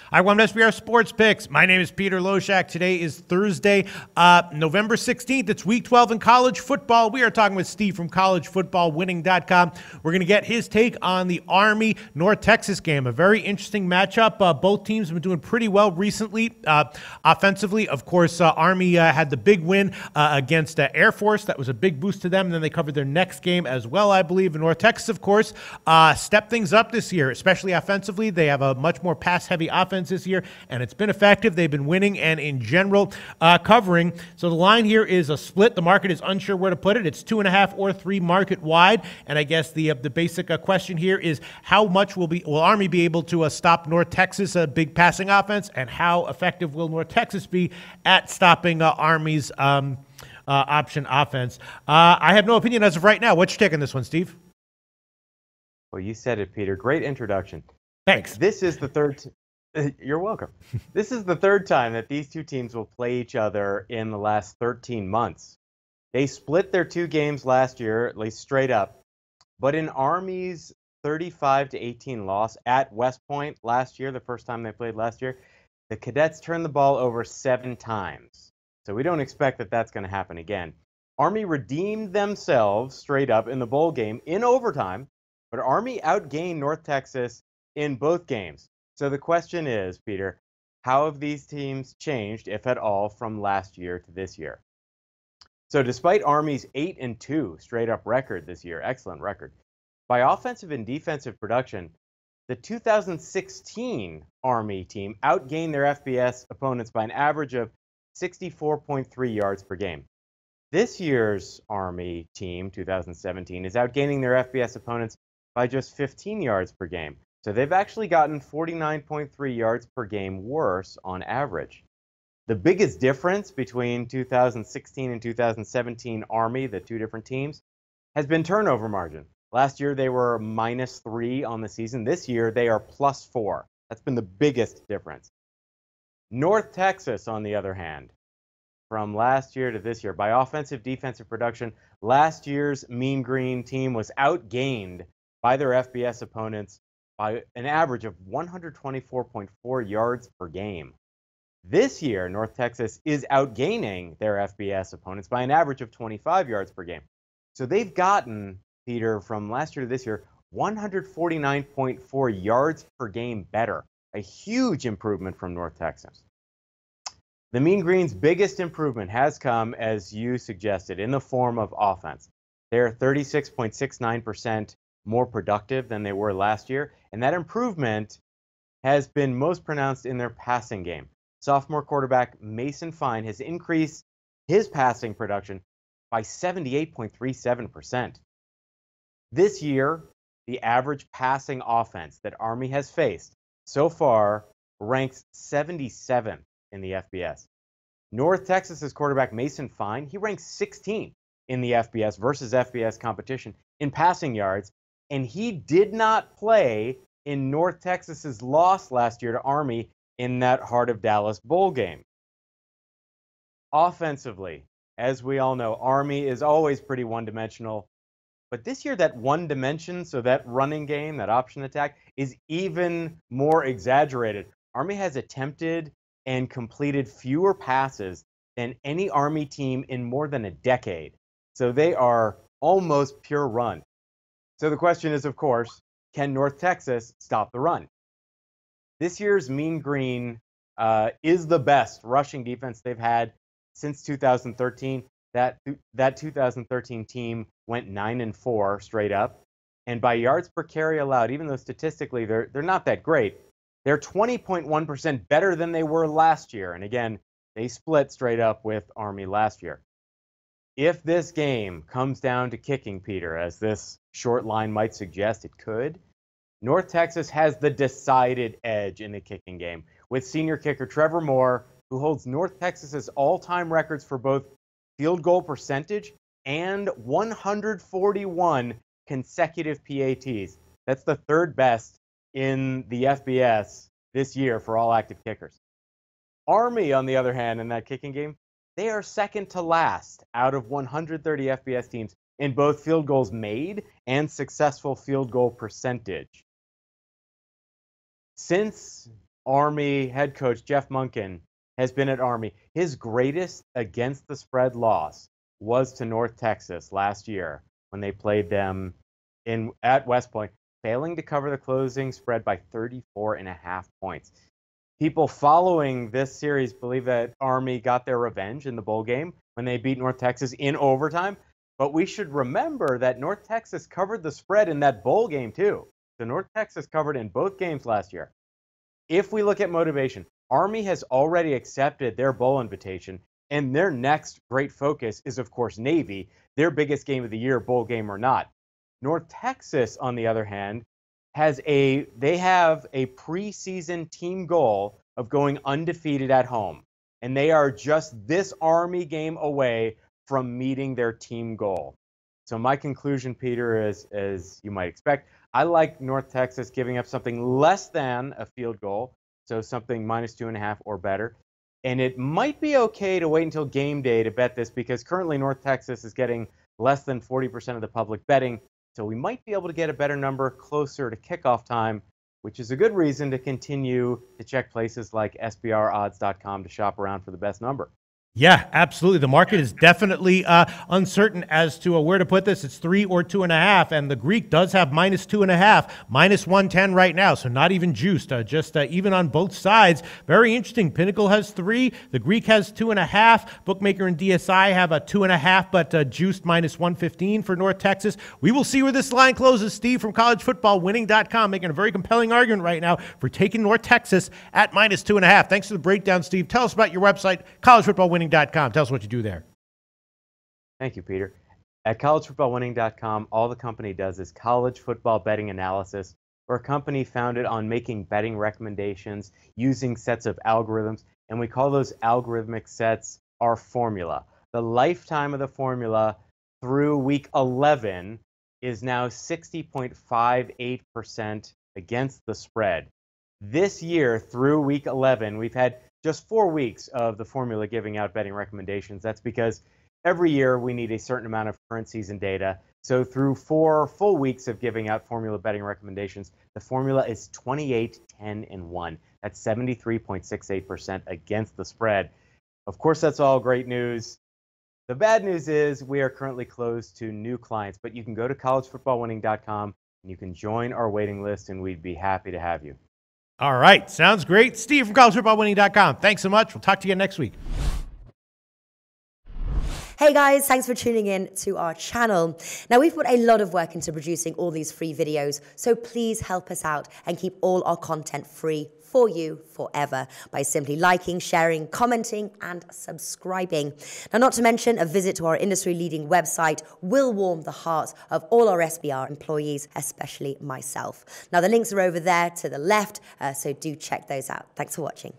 Hi, welcome to SBR Sports Picks. My name is Peter Loshak. Today is Thursday, November 16th. It's Week 12 in college football. We are talking with Steve from collegefootballwinning.com. We're going to get his take on the Army-North Texas game, a very interesting matchup. Both teams have been doing pretty well recently. Offensively, of course, Army had the big win against Air Force. That was a big boost to them. And then they covered their next game as well, I believe. And North Texas, of course, stepped things up this year, especially offensively. They have a much more pass-heavy offense this year, and it's been effective. They've been winning and in general covering. So the line here is a split. The market is unsure where to put it. It's 2.5 or 3 market wide. And I guess the basic question here is how much will Army be able to stop North Texas, a big passing offense, and how effective will North Texas be at stopping Army's option offense? I have no opinion as of right now. What's your take on this one, Steve? Well, you said it, Peter. Great introduction. Thanks. This is the third. You're welcome. This is the third time that these two teams will play each other in the last 13 months. They split their 2 games last year, at least straight up. But in Army's 35-18 loss at West Point last year, the first time they played last year, the Cadets turned the ball over 7 times. So we don't expect that that's going to happen again. Army redeemed themselves straight up in the bowl game in overtime, but Army outgained North Texas in both games. So the question is, Peter, how have these teams changed, if at all, from last year to this year? So despite Army's 8-2 straight-up record this year, excellent record, by offensive and defensive production, the 2016 Army team outgained their FBS opponents by an average of 64.3 yards per game. This year's Army team, 2017, is outgaining their FBS opponents by just 15 yards per game. So they've actually gotten 49.3 yards per game worse on average. The biggest difference between 2016 and 2017 Army, the two different teams, has been turnover margin. Last year they were -3 on the season. This year they are +4. That's been the biggest difference. North Texas, on the other hand, from last year to this year, by offensive defensive production, last year's Mean Green team was outgained by their FBS opponents by an average of 124.4 yards per game. This year, North Texas is outgaining their FBS opponents by an average of 25 yards per game. So they've gotten, Peter, from last year to this year, 149.4 yards per game better. A huge improvement from North Texas. The Mean Green's biggest improvement has come, as you suggested, in the form of offense. They're 36.69% more productive than they were last year, and that improvement has been most pronounced in their passing game. Sophomore quarterback Mason Fine has increased his passing production by 78.37%. This year, the average passing offense that Army has faced so far ranks 77th in the FBS. North Texas's quarterback Mason Fine, he ranks 16th in the FBS versus FBS competition in passing yards, and he did not play in North Texas's loss last year to Army in that Heart of Dallas bowl game. Offensively, as we all know, Army is always pretty one-dimensional. But this year, that one dimension, so that running game, that option attack, is even more exaggerated. Army has attempted and completed fewer passes than any Army team in more than a decade. So they are almost pure run. So the question is, of course, can North Texas stop the run? This year's Mean Green is the best rushing defense they've had since 2013. That 2013 team went 9-4 straight up. And by yards per carry allowed, even though statistically they're not that great, they're 20.1% better than they were last year. And again, they split straight up with Army last year. If this game comes down to kicking, Peter, as this short line might suggest it could, North Texas has the decided edge in the kicking game, with senior kicker Trevor Moore, who holds North Texas's all-time records for both field goal percentage and 141 consecutive PATs. That's the third best in the FBS this year for all active kickers. Army, on the other hand, in that kicking game, they are second to last out of 130 FBS teams in both field goals made and successful field goal percentage. Since Army head coach Jeff Monken has been at Army. His greatest against the spread loss was to North Texas last year when they played them at West Point, failing to cover the closing spread by 34.5 points. People following this series believe that Army got their revenge in the bowl game when they beat North Texas in overtime. But we should remember that North Texas covered the spread in that bowl game too. So North Texas covered in both games last year. If we look at motivation, Army has already accepted their bowl invitation, and their next great focus is, of course, Navy, their biggest game of the year, bowl game or not. North Texas, on the other hand, have a preseason team goal of going undefeated at home. And they are just this Army game away from meeting their team goal. So my conclusion, Peter, is, as you might expect, I like North Texas giving up something less than a field goal, so something -2.5 or better. And it might be okay to wait until game day to bet this because currently North Texas is getting less than 40% of the public betting. So we might be able to get a better number closer to kickoff time, which is a good reason to continue to check places like SBRodds.com to shop around for the best number. Yeah, absolutely. The market is definitely uncertain as to where to put this. It's 3 or 2.5, and the Greek does have -2.5, -110 right now, so not even juiced, just even on both sides. Very interesting. Pinnacle has 3, the Greek has 2.5. Bookmaker and DSI have a 2.5, but juiced -115 for North Texas. We will see where this line closes. Steve from collegefootballwinning.com making a very compelling argument right now for taking North Texas at -2.5. Thanks for the breakdown, Steve. Tell us about your website, collegefootballwinning.com. Tell us what you do there. Thank you, Peter. At collegefootballwinning.com, all the company does is college football betting analysis. We're a company founded on making betting recommendations using sets of algorithms, and we call those algorithmic sets our formula. The lifetime of the formula through week 11 is now 60.58% against the spread. This year, through week 11, we've had just 4 weeks of the formula giving out betting recommendations. That's because every year we need a certain amount of current season data. So through 4 full weeks of giving out formula betting recommendations, the formula is 28, 10, and 1. That's 73.68% against the spread. Of course, that's all great news. The bad news is we are currently closed to new clients, but you can go to collegefootballwinning.com and you can join our waiting list, and we'd be happy to have you. All right. Sounds great. Steve from collegefootballwinning.com. Thanks so much. We'll talk to you next week. Hey guys, thanks for tuning in to our channel. Now, we've put a lot of work into producing all these free videos, so please help us out and keep all our content free for you forever by simply liking, sharing, commenting, and subscribing. Now, not to mention, a visit to our industry-leading website will warm the hearts of all our SBR employees, especially myself. Now, the links are over there to the left, so do check those out. Thanks for watching.